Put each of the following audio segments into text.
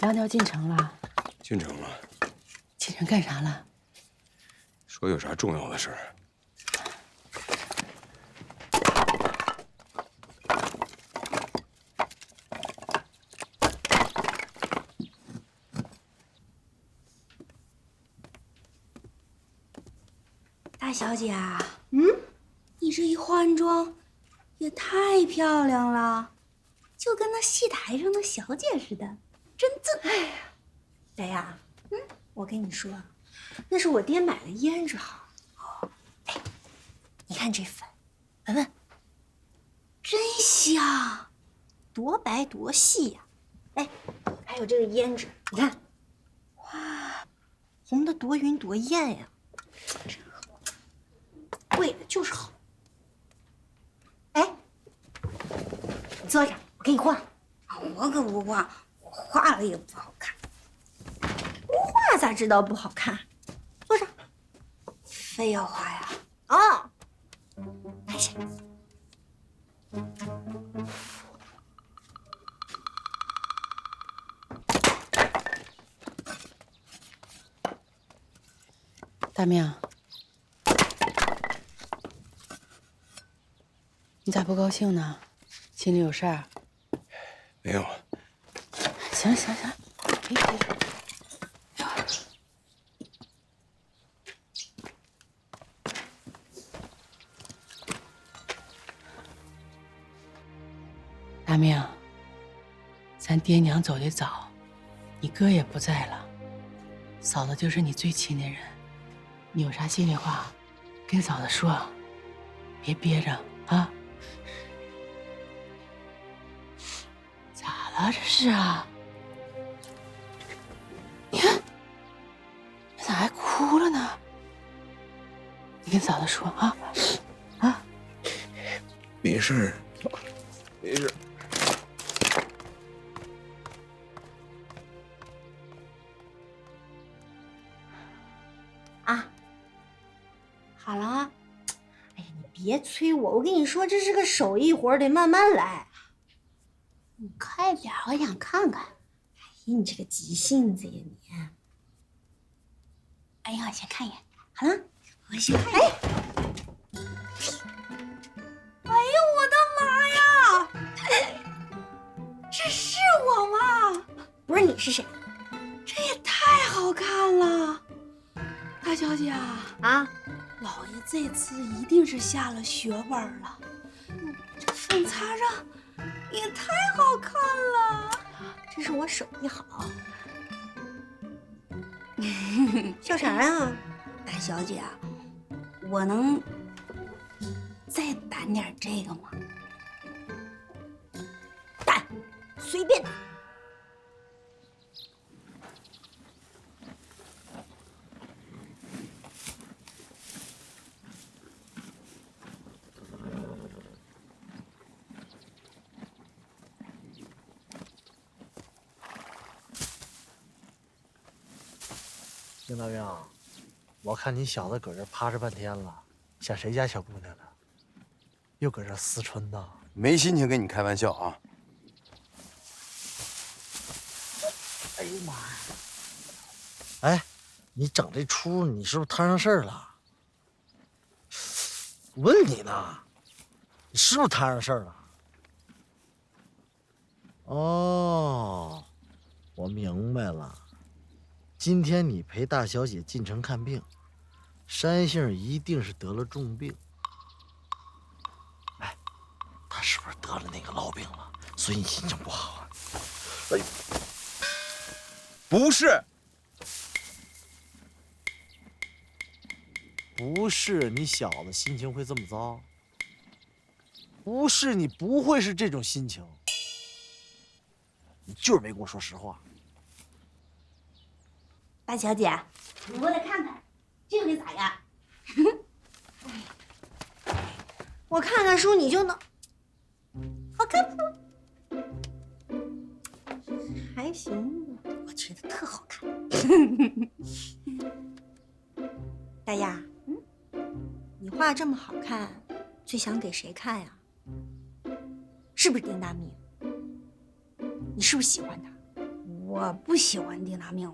杨条进城了。进城了。进城干啥了？说有啥重要的事儿。大小姐啊，你这一换装，也太漂亮了，就跟那戏台上的小姐似的，真正。哎呀，大呀，我跟你说，那是我爹买的胭脂好。哎，你看这粉，闻闻，真香，多白多细呀！哎，还有这个胭脂，你看，哇，红的多匀多艳呀！真好，贵的就是好。哎，你坐着，我给你换。我可不换，我画了也不好看。不画咋知道不好看？坐着，非要画呀？啊，开始。大明，你咋不高兴呢？心里有事儿？没有。行，别提了。大明，咱爹娘走得早，你哥也不在了，嫂子就是你最亲的人，你有啥心里话，跟嫂子说，别憋着啊。咋了这是啊？你看，这咋还哭了呢？你跟嫂子说啊啊！没事儿，没事。啊，好了啊！哎呀，你别催我，我跟你说，这是个手艺活，得慢慢来。你快点，我想看看。哎呀，你这个急性子呀你！哎呀，先看一眼。好了，我先看一眼。哎呦，我的妈呀！这是我吗？不是，你是谁？这也太好看了！大小姐啊，老爷这次一定是下了血本了。这粉擦上也太好看了，这是我手艺好。笑啥呀，大小姐？我能再掸点这个吗？掸，随便掸。丁大明，我看你小子搁这趴着半天了，想谁家小姑娘呢？又搁这思春呢？没心情跟你开玩笑啊！哎呦妈呀！哎，你整这出，你是不是摊上事儿了？问你呢，你是不是摊上事儿了？哦，我明白了。今天你陪大小姐进城看病，山杏一定是得了重病。哎，她是不是得了那个痨病了？所以你心情不好啊？哎呦，不是，不是你小子心情会这么糟？不是你不会是这种心情，你就是没跟我说实话。大小姐，我得看看这回咋样？我看看书，你就能好看不？还行，我觉得特好看。大丫，你画这么好看，最想给谁看呀？是不是丁大明？你是不是喜欢他？我不喜欢丁大命，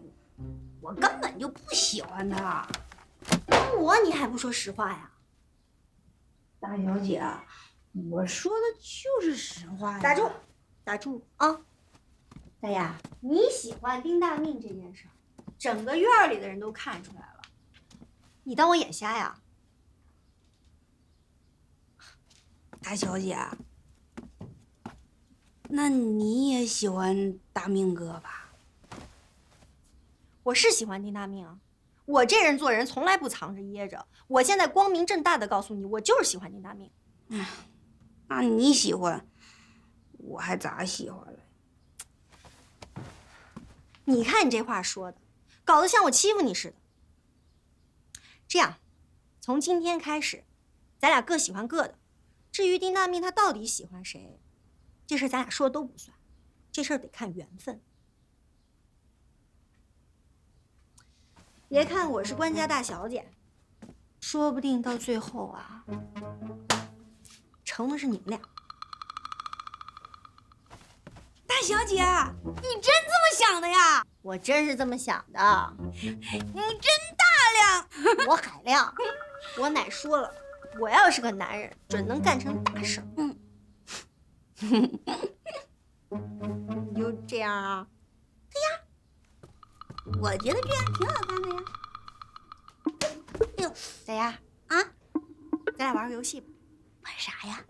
我根本就不喜欢他。我你还不说实话呀？大小姐，我说的就是实话呀。打住，打住啊！大丫，你喜欢丁大命这件事儿，整个院儿里的人都看出来了。你当我眼瞎呀？大小姐，那你也喜欢大命哥吧？我是喜欢丁大命啊，我这人做人从来不藏着掖着。我现在光明正大的告诉你，我就是喜欢丁大命。那你喜欢，我还咋喜欢了？你看你这话说的，搞得像我欺负你似的。这样，从今天开始，咱俩各喜欢各的。至于丁大命他到底喜欢谁，这事咱俩说的都不算，这事儿得看缘分。别看我是官家大小姐，说不定到最后啊，成的是你们俩。大小姐，你真这么想的呀？我真是这么想的。你真大量。我海量，我奶说了，我要是个男人，准能干成大事。你就这样啊？对呀，我觉得这样挺好看的呀。哎呦，小丫啊，咱俩玩个游戏吧。玩啥呀？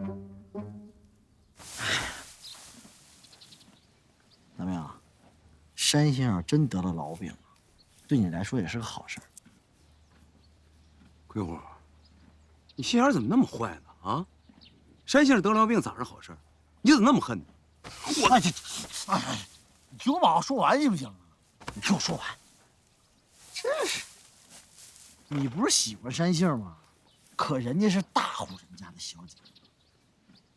大明啊，山先生真得了痨病了，对你来说也是个好事儿。鬼虎，你心眼怎么那么坏呢？啊，山先生得痨病咋是好事？你怎么那么恨呢？你听我把话说完行不行啊？你听我说完。真是，你不是喜欢山杏吗？可人家是大户人家的小姐，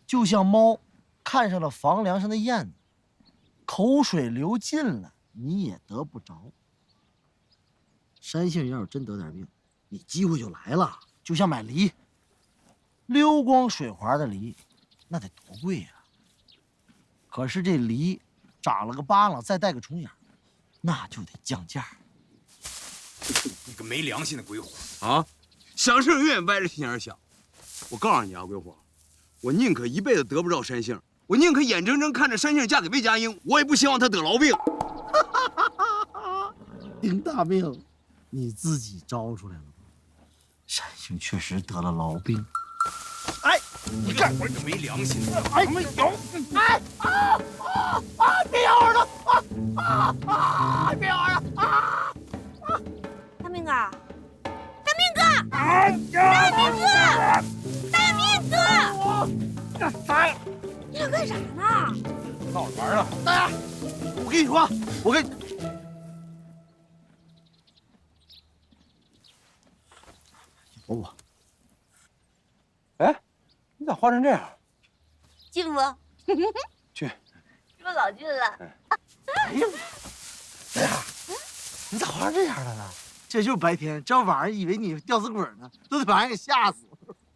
就像猫看上了房梁上的燕子，口水流尽了，你也得不着。山杏要是真得点病，你机会就来了，就像买梨，溜光水滑的梨，那得多贵呀！可是这梨长了个疤瘌，再带个虫眼，那就得降价。你个没良心的鬼火啊！想事永远歪着心眼想。我告诉你啊，鬼火，我宁可一辈子得不着山杏，我宁可眼睁睁看着山杏嫁给魏佳英，我也不希望她得痨病。丁大命，你自己招出来了吧？山杏确实得了痨病。哎，你干活就没良心！哎，没有！哎别咬我了！别咬我了！大命哥，大命哥，大命哥，大命哥！哎，你俩干啥呢？闹着玩呢。大爷，我跟你说，我跟你。我。哎，你咋化成这样？进不？去。是不是老俊了？哎呀，哎呀，你咋化成这样了呢？这就是白天，这要晚上以为你吊死鬼呢，都得把人给吓死。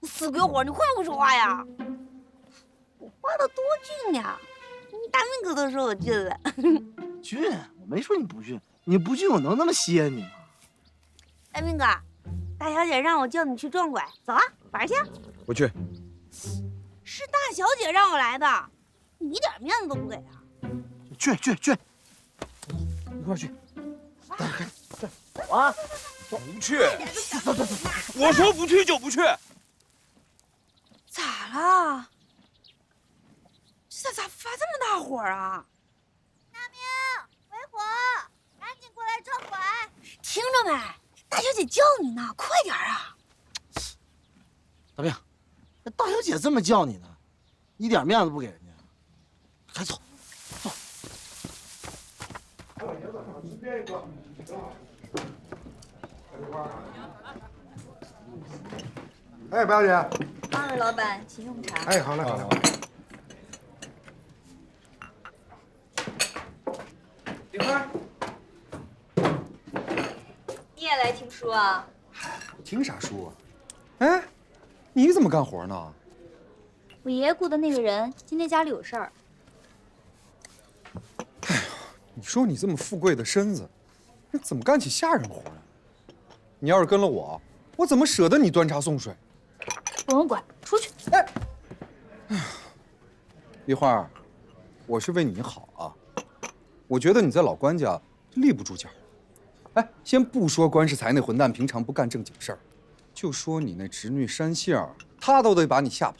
死鬼火，你会不会说话呀？我画的多俊呀！你大命哥都说我俊了。俊，我没说你不俊，你不俊我能那么稀罕你吗？大命哥，大小姐让我叫你去撞鬼，走啊，玩去。不去。是大小姐让我来的，你一点面子都不给啊！去，一块去。走啊！不去！走！我说不去就不去。咋了？这咋发这么大火啊？大命，鬼火，赶紧过来撞鬼！听着没？大小姐叫你呢，快点啊！大兵，那大小姐这么叫你呢，一点面子不给人家，快走。哎，白小姐。二位老板，请用茶。哎，好嘞，好嘞，好嘞。李花，你也来听书啊？听啥书啊？哎，你怎么干活呢？我爷爷雇的那个人今天家里有事儿。你说你这么富贵的身子，你怎么干起下人活来？你要是跟了我，我怎么舍得你端茶送水？不用管，出去。梨花，我是为你好啊。我觉得你在老关家立不住脚。哎，先不说关世才那混蛋平常不干正经事儿，就说你那侄女山杏儿，她都得把你吓跑。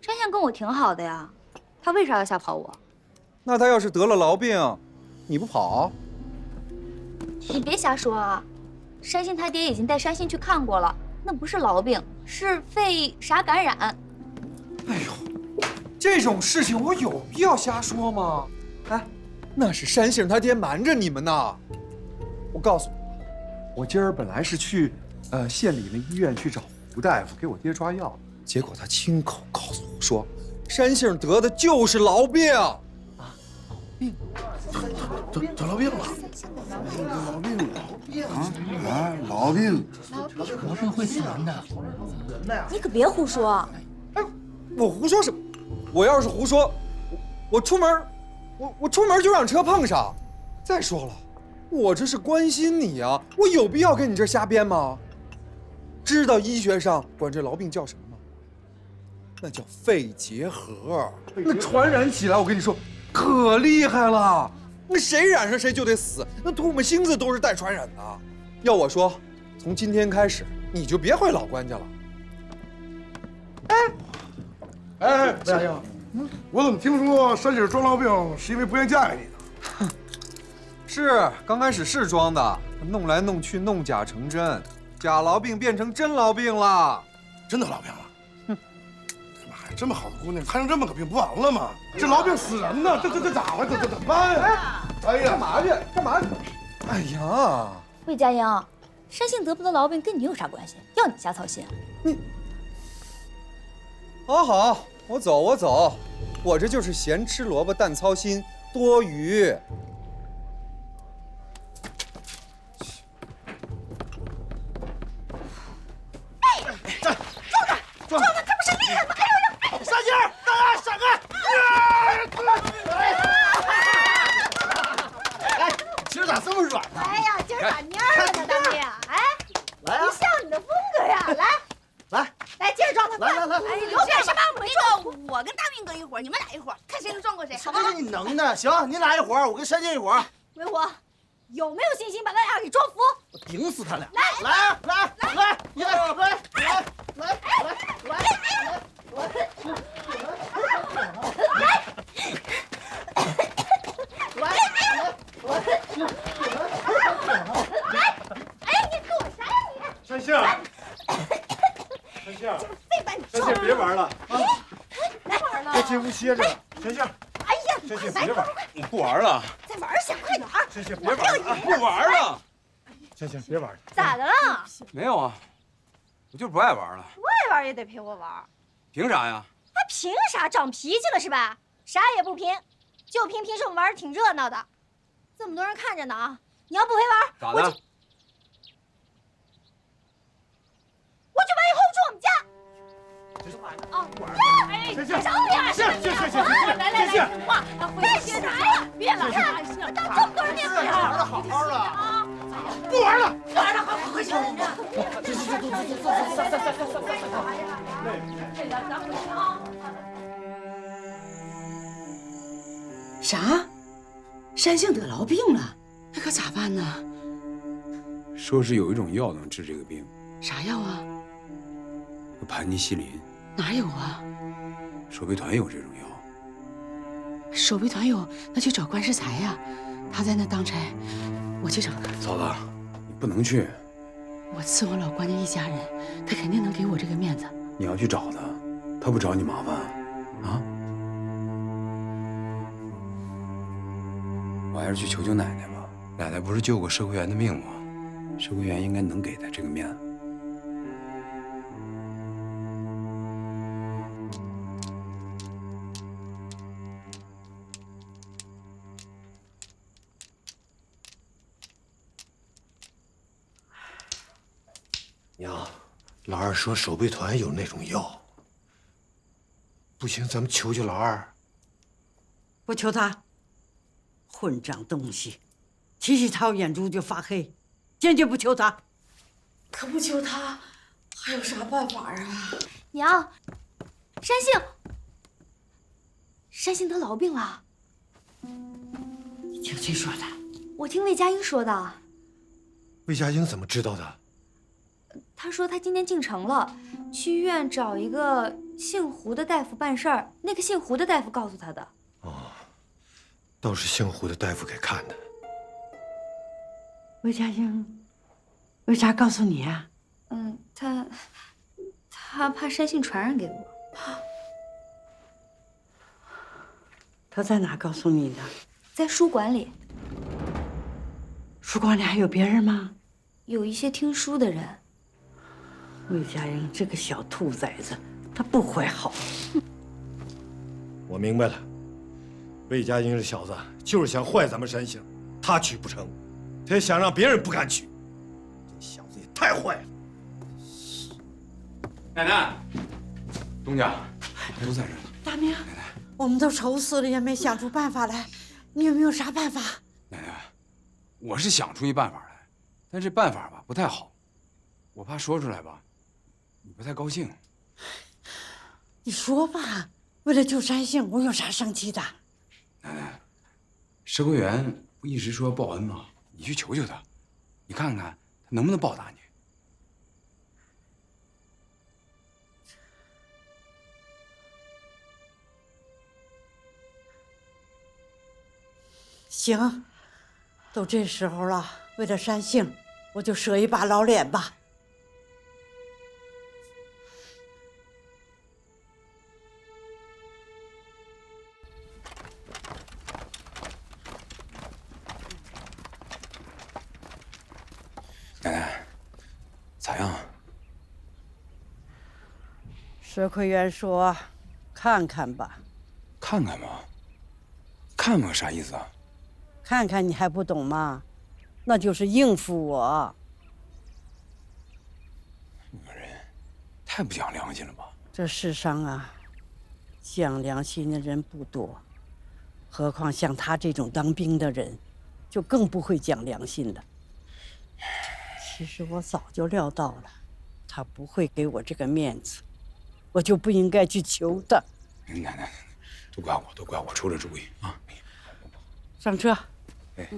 山杏跟我挺好的呀，她为啥要吓跑我？那她要是得了痨病，你不跑？你别瞎说啊！山杏他爹已经带山杏去看过了，那不是痨病，是肺啥感染。哎呦，这种事情我有必要瞎说吗？哎，那是山杏他爹瞒着你们呢。我告诉你，我今儿本来是去县里那医院去找胡大夫给我爹抓药，结果他亲口告诉我说，山杏得的就是痨病。啊，痨病？得痨病了？痨病啊！痨病！痨病会死人的。你可别胡说！哎，我胡说什么？我要是胡说，我出门，我出门就让车碰上。再说了，我这是关心你啊，我有必要跟你这瞎编吗？知道医学上管这痨病叫什么吗？那叫肺结核。那传染起来，我跟你说，可厉害了。那谁染上谁就得死，那唾沫星子都是带传染的。要我说，从今天开始你就别回老关家了。哎，魏大英，我怎么听说山杏装痨病是因为不愿意嫁给你呢？是，刚开始是装的，弄来弄去弄假成真，假痨病变成真痨病了。真的痨病了？哼！妈呀，这么好的姑娘，摊上这么个病，不完了吗？这痨病死人呢！这咋办？怎么办呀？哎呀，干嘛去？干嘛去？哎呀，魏佳英，山杏得不得痨病跟你有啥关系？要你瞎操心？好好，我走，我这就是咸吃萝卜淡操心，多余。撞的，这不是厉害吗？还有人！山杏，大家闪开！哎，今儿咋这么软呢？哎呀，今儿咋蔫了呢，大妹啊？哎，来啊！不像你的风格呀！来，接着撞他！来！哎，有点什么？那个，我跟大明哥一伙，你们俩一伙，看谁能撞过谁，好不好？你能耐，行，你俩一伙儿，我跟山杏一伙儿。鬼火，有没有信心把他俩给撞服？我顶死他俩！哎，你躲啥呀你？山杏，非把你撞！山杏别玩了啊！该进屋歇着。山杏，哎呀，山杏快别玩，我不玩了，再玩下，快点儿！山杏别玩了，不玩了。山杏别玩。咋的了？没有啊，我就是不爱玩了。不爱玩也得陪我玩。凭啥呀？他凭啥？长脾气了是吧？啥也不凭，就凭平时我们玩的挺热闹的，这么多人看着呢啊！你要不陪玩，咋的？我就把你轰出我们家！啊！山杏，上面！山杏，话，干啥呀？别了，看，当这么多人面子玩的好好的，不玩了，快回去！啥？山杏得痨病了？那可咋办呢？说是有一种药能治这个病，啥药啊？盘尼西林。哪有啊？守备团有这种药。守备团有，那就找关世才呀，他在那当差，我去找他。嫂子，你不能去。我伺候老关家一家人，他肯定能给我这个面子。你要去找他，他不找你麻烦啊？我还是去求求奶奶吧。奶奶不是救过社会员的命吗？社会员应该能给他这个面子。娘，老二说守备团有那种药，不行，咱们求求老二。不求他，混账东西！提起他，眼珠就发黑，坚决不求他。可不求他，还有啥办法啊？娘，山杏得老病了。你听谁说的？我听魏佳音说的。魏佳音怎么知道的？他说他今天进城了，去医院找一个姓胡的大夫办事儿。那个姓胡的大夫告诉他的。哦，倒是姓胡的大夫给看的。魏佳音为啥告诉你啊？他怕山杏传染给我。他在哪告诉你的？在书馆里。书馆里还有别人吗？有一些听书的人。魏佳音这个小兔崽子，他不怀好。我明白了，魏佳音这小子就是想坏咱们山杏，他娶不成，他也想让别人不敢娶。这小子也太坏了。奶奶，东家都在这儿。大明，我们都愁死了，也没想出办法来。你有没有啥办法？奶奶，我是想出一办法来，但这办法吧不太好，我怕说出来吧，你不太高兴。你说吧，为了救山杏，我有啥生气的？奶奶，石桂元不一直说报恩吗？你去求求他，你看看他能不能报答你。行，都这时候了，为了山杏，我就舍一把老脸吧。奶奶，咋样？石奎元说：“看看吧。”看看吧，看看啥意思啊？看看你还不懂吗？那就是应付我。你个人太不讲良心了吧？这世上啊，讲良心的人不多，何况像他这种当兵的人，就更不会讲良心了。其实我早就料到了，他不会给我这个面子，我就不应该去求他。奶奶，都怪我，都怪我出了主意啊！上车。哎。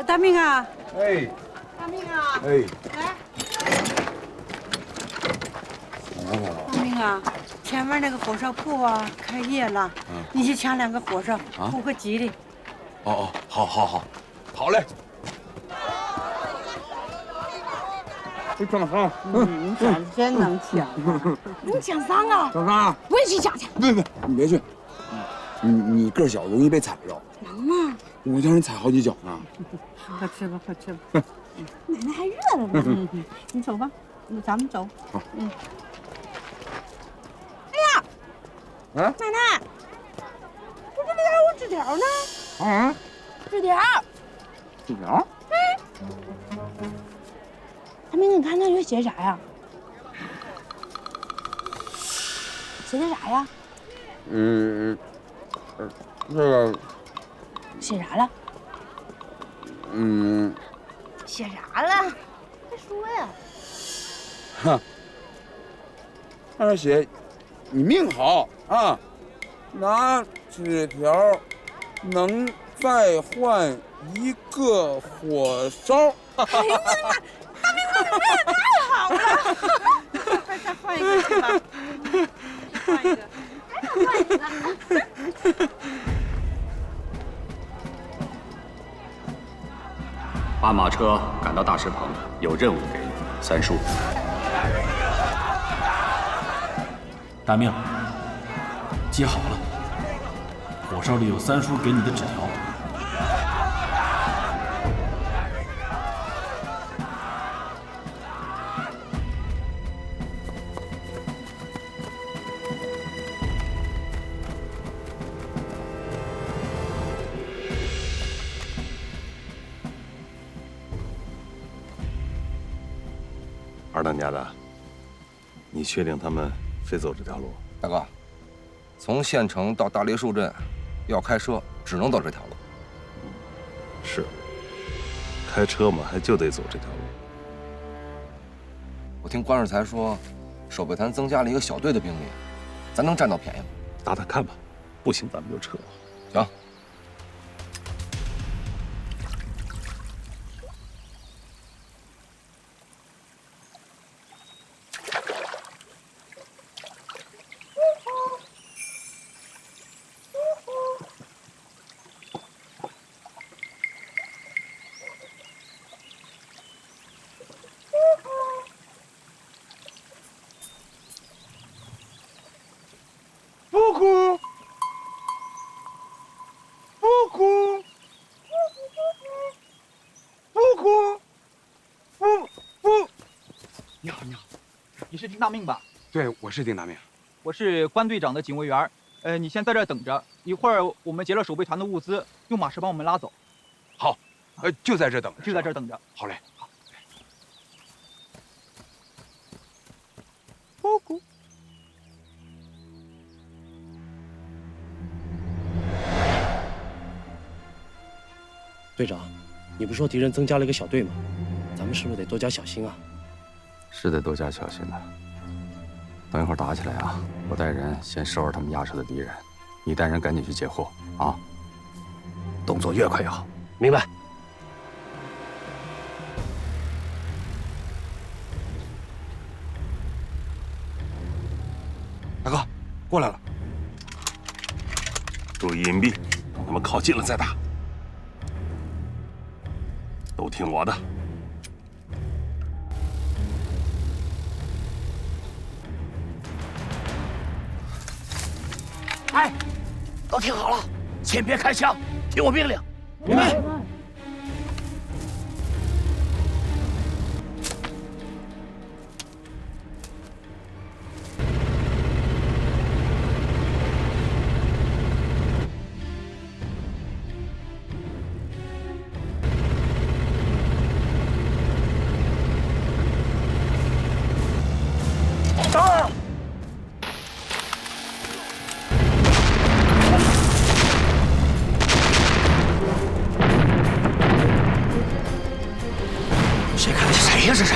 大明啊！哎，大明啊！哎，来。大明啊，前面那个火烧铺啊开业了，你去抢2个火烧，图个吉利。哦，好嘞。我抢上。你咋真能抢啊？能抢3个？抢啥？我也去抢去。别，你别去。你个小，容易被踩着。能吗？我叫人踩好几脚呢。快吃吧，快吃吧。奶奶还热着呢。你走吧，咱们走。好。哎呀！啊！奶奶，我这里还有纸条呢。啊？纸条。纸条？大明，你看那上写啥呀？写的啥呀？这个。写啥了？写啥了？快说呀！哼，上面写：“你命好啊，拿纸条能再换1个火烧。”哎呦我的妈！大明哥，这也太好了！快再换一个去吧。换一个，还能换一个？把马车赶到大石棚，有任务给你。三叔，大明，接好了，火烧里有三叔给你的纸条。当家的，你确定他们非走这条路？大哥，从县城到大梨树镇，要开车只能走这条路。是，开车嘛，还就得走这条路。我听关世才说，守备团增加了一个小队的兵力，咱能占到便宜吗？打打看吧，不行咱们就撤。行。不哭，不哭，不哭，不。你好，你好，你是丁大命吧？对，我是丁大命。我是关队长的警卫员。你先在这儿等着，一会儿我们劫了守备团的物资，用马车帮我们拉走。好，就在这等着。就在这儿等着。好嘞。好。不哭。队长，你不是说敌人增加了一个小队吗？咱们是不是得多加小心啊？是得多加小心的。等一会儿打起来啊，我带人先收拾他们压车的敌人，你带人赶紧去截获啊！动作越快越好。明白。大哥，过来了。注意隐蔽，等他们靠近了再打。都听我的。哎，都听好了，先别开枪，听我命令。明白。谁看得起谁呀？这是！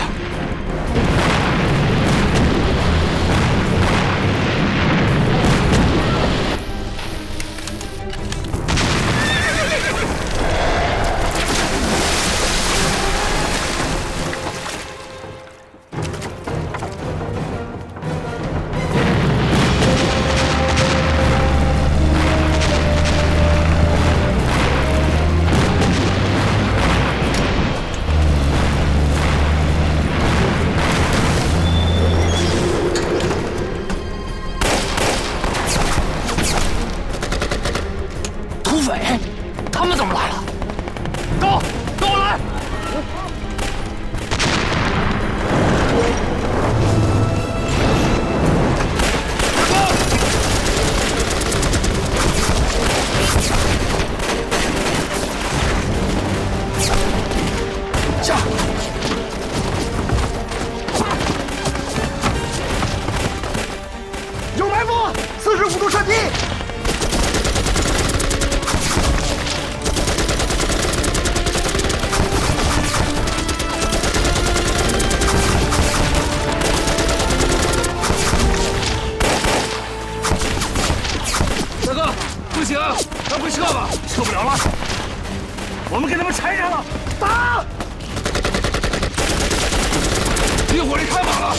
他们怎么来了？高，跟我来！下！有埋伏！45度射击！不行，咱回撤吧，撤不了了。我们给他们缠上了，打！一火力开满了。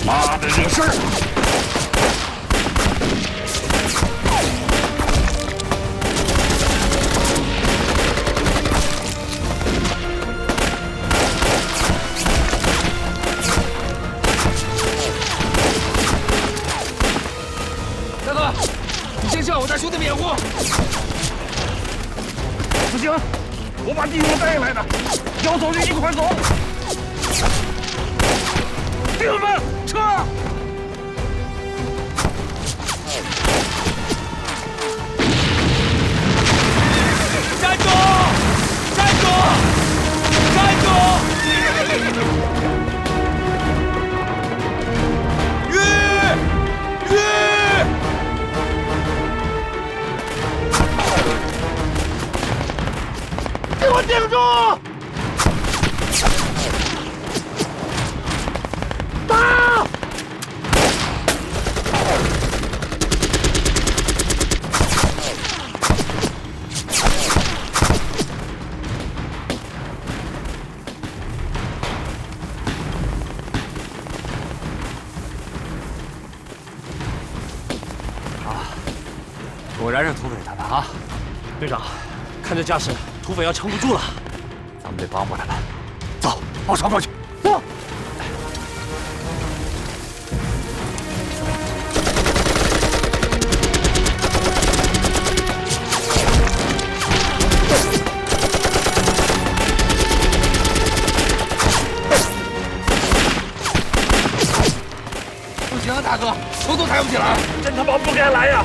妈的，惹事儿！大哥，你先叫我带兄弟们掩护。不行，我把弟兄们带进来的，要走就一块走。弟兄们，撤！站住！站住！站住！果然是土匪他们啊！队长，看这架势，土匪要撑不住了，咱们得帮帮他们。走，报仇过去。走。不行啊，大哥，头都抬不起来，真他妈不该来呀！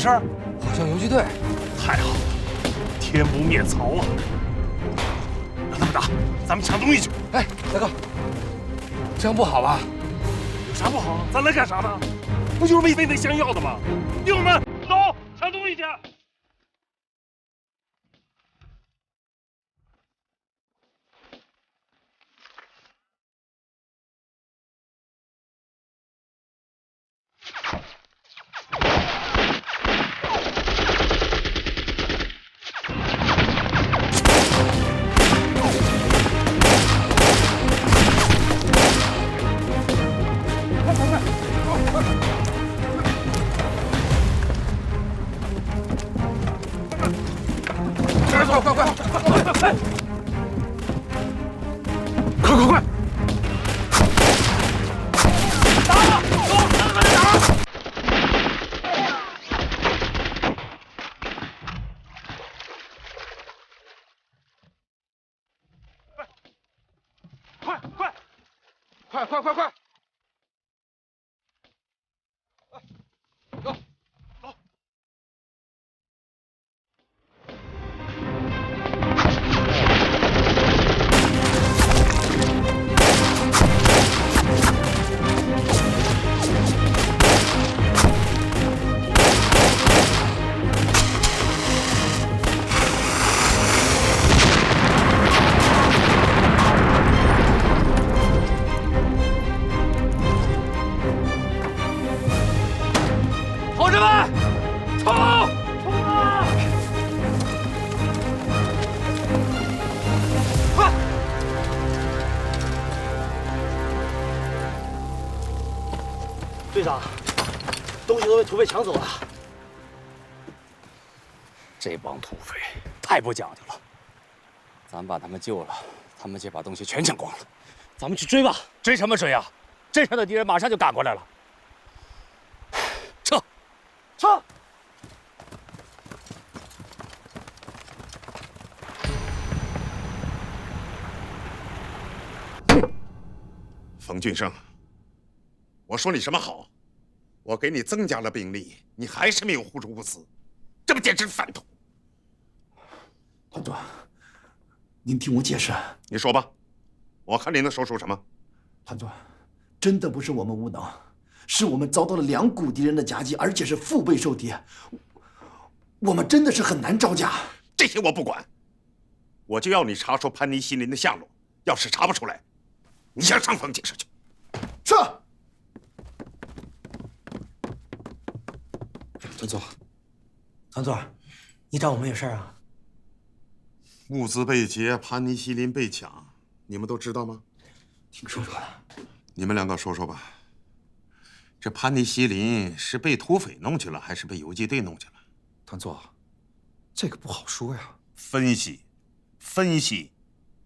事儿？好像游击队。太好了，天不灭曹啊！让他们打，咱们抢东西去。哎，大哥，这样不好吧？有啥不好？咱来干啥呢？不就是为那香药的吗？弟兄们，走，抢东西去！快！走！同志们，冲！冲啊！快！队长，东西都被土匪抢走了。这帮土匪太不讲究了，咱把他们救了，他们就把东西全抢光了。咱们去追吧！追什么追啊？镇上的敌人马上就赶过来了。撤！撤！冯俊生，我说你什么好？我给你增加了兵力，你还是没有护住物资，这不简直反头！团长，您听我解释。你说吧，我看你能说出什么？团长，真的不是我们无能，是我们遭到了2股敌人的夹击，而且是腹背受敌。我们真的是很难招架。这些我不管，我就要你查出潘尼西林的下落。要是查不出来，你向上峰解释去。是。团座，你找我们有事啊？物资被劫，潘尼西林被抢，你们都知道吗？听说过了。你们2个说说吧，这潘尼西林是被土匪弄去了，还是被游击队弄去了？团座，这个不好说呀。分析，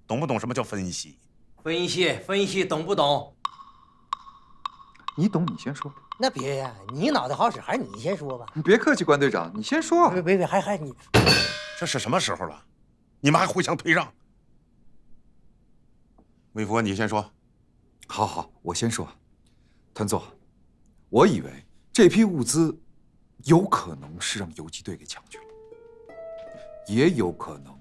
懂不懂什么叫分析？分析，懂不懂？你懂，你先说。那别呀，你脑袋好使，还是你先说吧。你别客气，关队长，你先说。别，还你。这是什么时候了？你们还互相推让？魏福，你先说。好，我先说。团座，我以为这批物资有可能是让游击队给抢去了，也有可能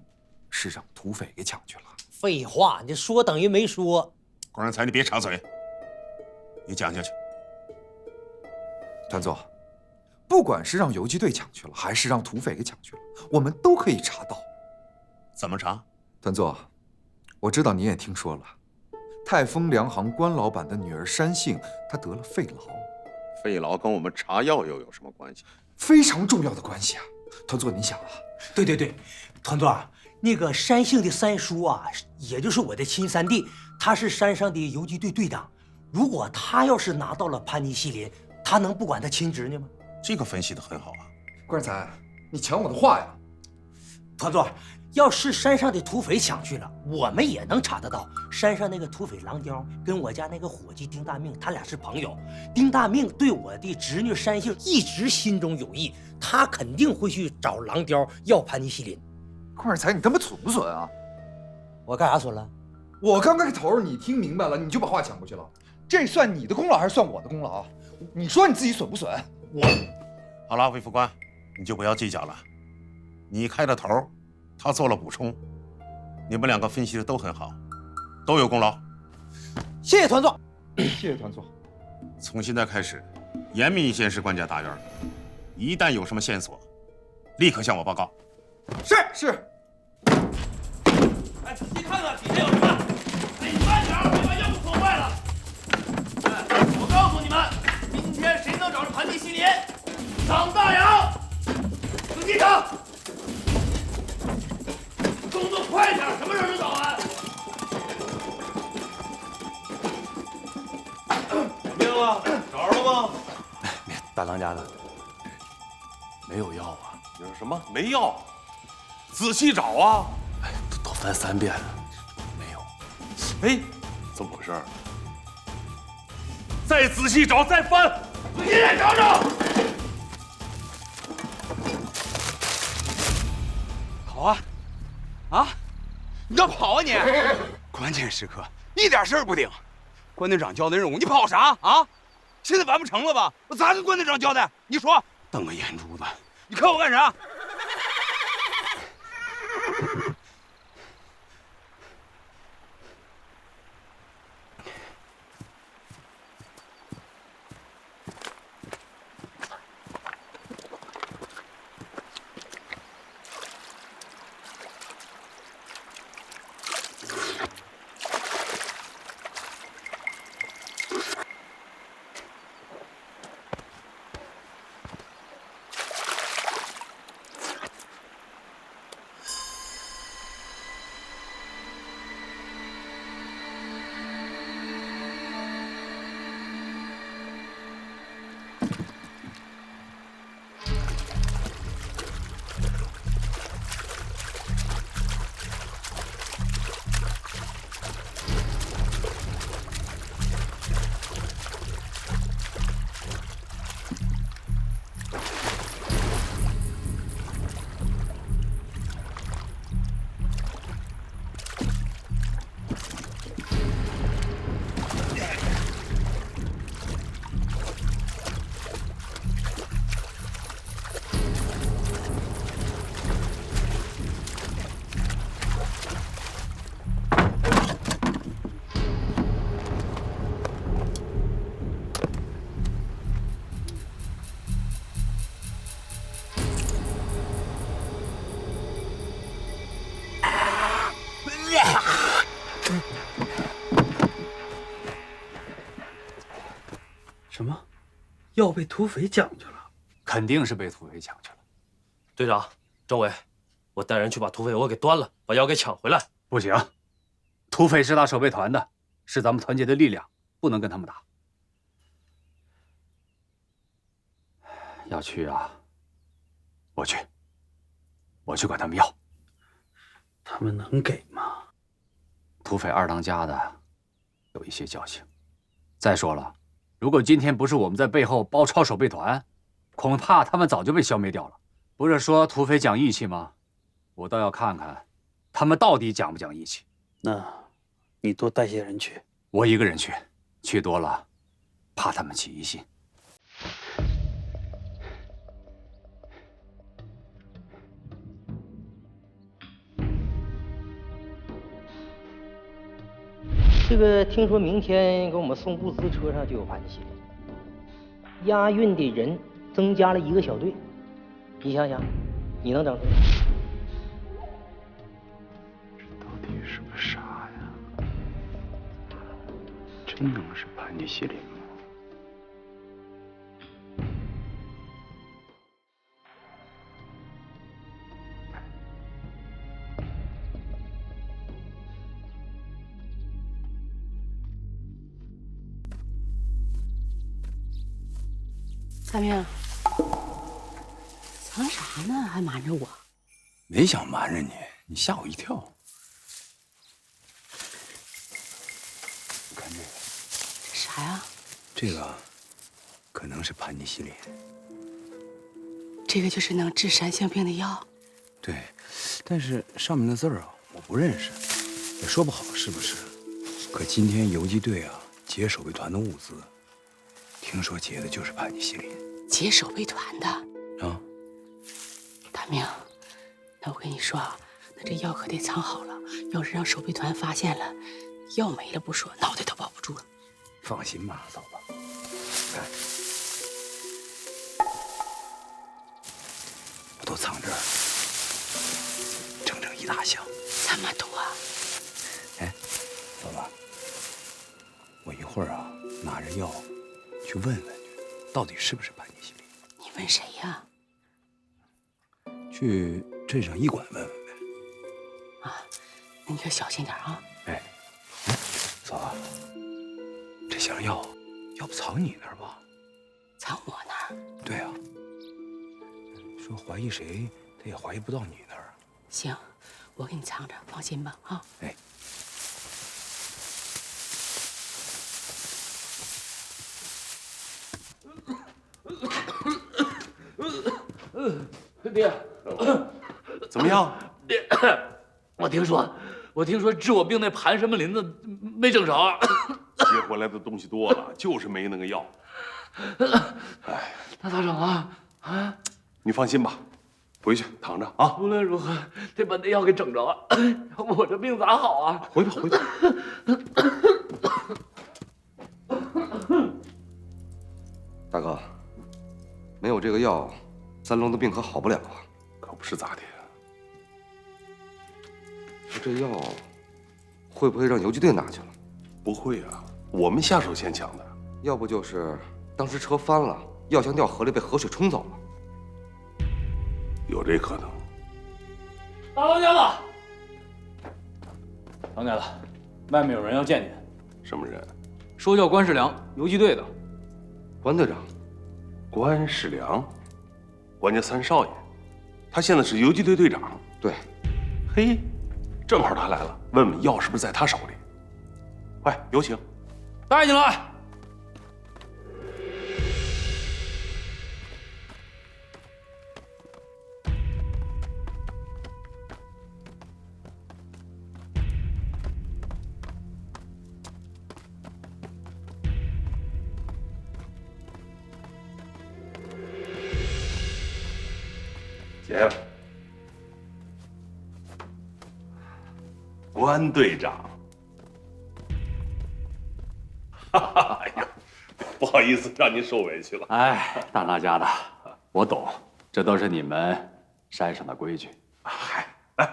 是让土匪给抢去了。废话，你说等于没说。关仁才，你别插嘴，你讲下去。团座，不管是让游击队抢去了，还是让土匪给抢去了，我们都可以查到。怎么查？团座，我知道你也听说了，泰丰粮行关老板的女儿山杏，她得了肺痨。肺痨跟我们查药又有什么关系？非常重要的关系啊！团座，你想啊？对，团座，那个山杏的三叔啊，也就是我的亲三弟，他是山上的游击队队长。如果他要是拿到了盘尼西林，他能不管他亲侄女吗？这个分析的很好啊，关才，你抢我的话呀！团座，要是山上的土匪抢去了，我们也能查得到。山上那个土匪狼雕跟我家那个伙计丁大命，他俩是朋友。丁大命对我的侄女山杏一直心中有意，他肯定会去找狼雕要盘尼西林。关才，你他妈损不损啊？我干啥损了？我刚开头你听明白了，你就把话抢过去了。这算你的功劳还是算我的功劳？你说你自己损不损？好了，魏副官，你就不要计较了。你开了头，他做了补充，你们两个分析的都很好，都有功劳。谢谢团座，谢谢团座。从现在开始，严密监视关家大院，一旦有什么线索，立刻向我报告。是。哎，仔细看看底下有什么。哎，你慢点，别把药物破坏了。哎，我告诉你们，今天谁能找着盘尼西林，赏大洋。仔细找。动作快点，什么时候能找完？明白吗？找着了吗？大当家的，没有药啊。有什么？没药？仔细找啊！哎，都翻3遍了，没有。哎，怎么回事？再仔细找，再翻，仔细再找找。好啊！啊！你要跑啊你！关键时刻一点事儿不顶，关队长交的任务你跑啥啊？现在完不成了吧？我咋跟关队长交代？你说，瞪个眼珠子，你看我干啥？什么？药被土匪抢去了？肯定是被土匪抢去了。队长，政委，我带人去把土匪窝给端了，把药给抢回来。不行，土匪是打守备团的，是咱们团结的力量，不能跟他们打。要去啊，我去管他们要。他们能给吗？土匪二当家的有一些交情。再说了，如果今天不是我们在背后包抄守备团，恐怕他们早就被消灭掉了。不是说土匪讲义气吗？我倒要看看他们到底讲不讲义气。那，你多带些人去。我一个人去，去多了，怕他们起疑心。这个听说明天给我们送物资车上就有盘尼西林，押运的人增加了1个小队，你想想，你能整出来？这到底是个啥呀？真能是盘尼西林吗？大明，藏啥呢？还瞒着我？没想瞒着你，你吓我一跳。看这个，啥呀？这个可能是盘尼西林。这个就是能治闪性病的药。对，但是上面的字啊，我不认识，也说不好是不是。可今天游击队啊劫守备团的物资，听说劫的就是盘尼西林。劫守备团的啊？大明，那我跟你说啊，那这药可得藏好了，要是让守备团发现了，药没了不说，脑袋都保不住了。放心吧，嫂子。看，我都藏这儿，整整1大箱。这么多？哎，嫂子，我一会儿啊拿着药去问问去，到底是不是盘尼西林？你问谁呀？去镇上医馆问问呗。啊，那你可小心点啊。哎，嫂子，这箱药要不藏你那儿吧？藏我那儿？对啊。说怀疑谁，他也怀疑不到你那儿。行，我给你藏着，放心吧啊。哎。爹，怎么样？爹，我听说治我病那盘什么林子没整着。接回来的东西多了，就是没那个药。哎，那咋整啊？啊！你放心吧，回去躺着啊。无论如何得把那药给整着，要不我这病咋好啊？回吧，回吧。大哥，没有这个药，三龙的病可好不了啊。可不是咋的。这药会不会让游击队拿去了？不会啊，我们下手先抢的。要不就是当时车翻了，药箱掉河里被河水冲走了。有这可能。大当家的，当家的，外面有人要见您。什么人？说叫关世良，游击队的。关队长。关世良，关家三少爷，他现在是游击队队长。对。嘿，正好他来了，问问药是不是在他手里。快，有请。带进来。姐，关队长，哎呀，不好意思让您受委屈了。哎，大当家的，我懂，这都是你们山上的规矩。嗨，来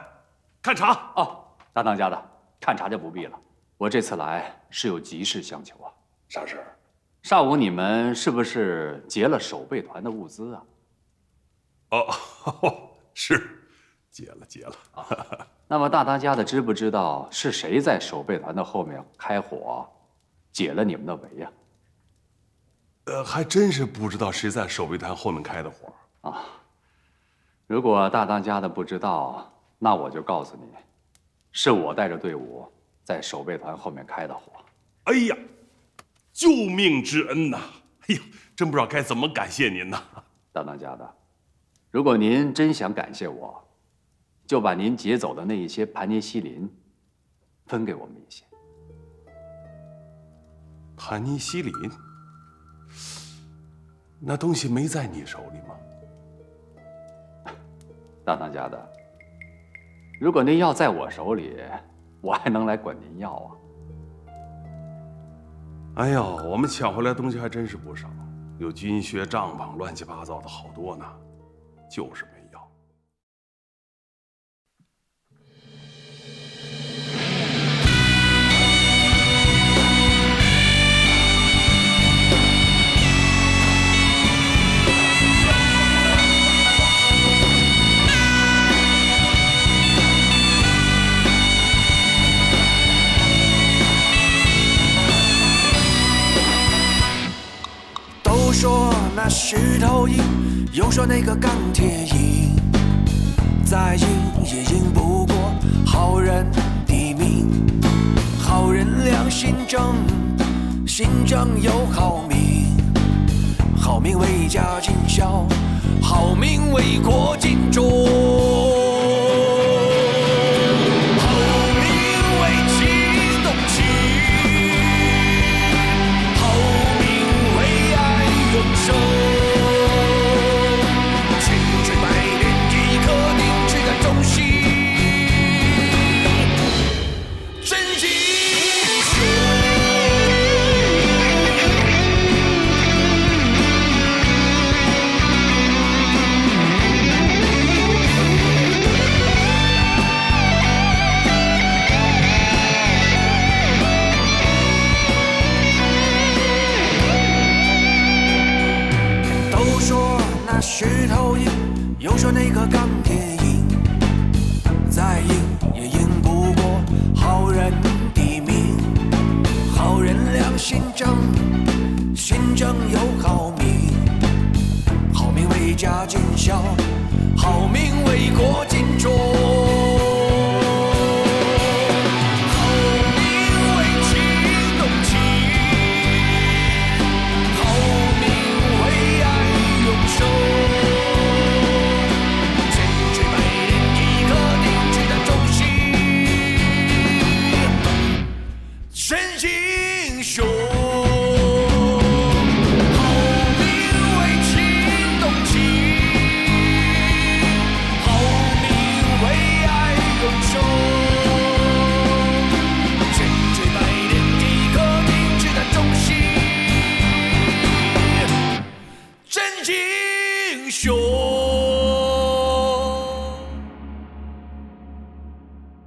看茶哦，大当家的，看茶就不必了。我这次来是有急事相求啊。啥事儿？上午你们是不是劫了守备团的物资啊？哦，是，劫了。那么大当家的知不知道是谁在守备团的后面开火，解了你们的围呀？还真是不知道谁在守备团后面开的火啊。如果大当家的不知道，那我就告诉你，是我带着队伍在守备团后面开的火。哎呀，救命之恩呐！哎呀，真不知道该怎么感谢您呐。大当家的，如果您真想感谢我，就把您劫走的那一些盘尼西林分给我们一些。盘尼西林，那东西没在你手里吗？大当家的，如果您药在我手里，我还能来管您要啊？哎呦，我们抢回来的东西还真是不少，有军靴、帐篷，乱七八糟的好多呢，就是没要。说那石头硬，又说那个钢铁硬，再硬也硬不过好人的命。好人良心正，心正有好命，好命为家尽孝，好命为国尽忠。石头硬，又说那个钢铁硬，再硬也硬不过好人的命。好人良心正，心正有好命，好命为家尽孝，好命为国尽忠。真英雄。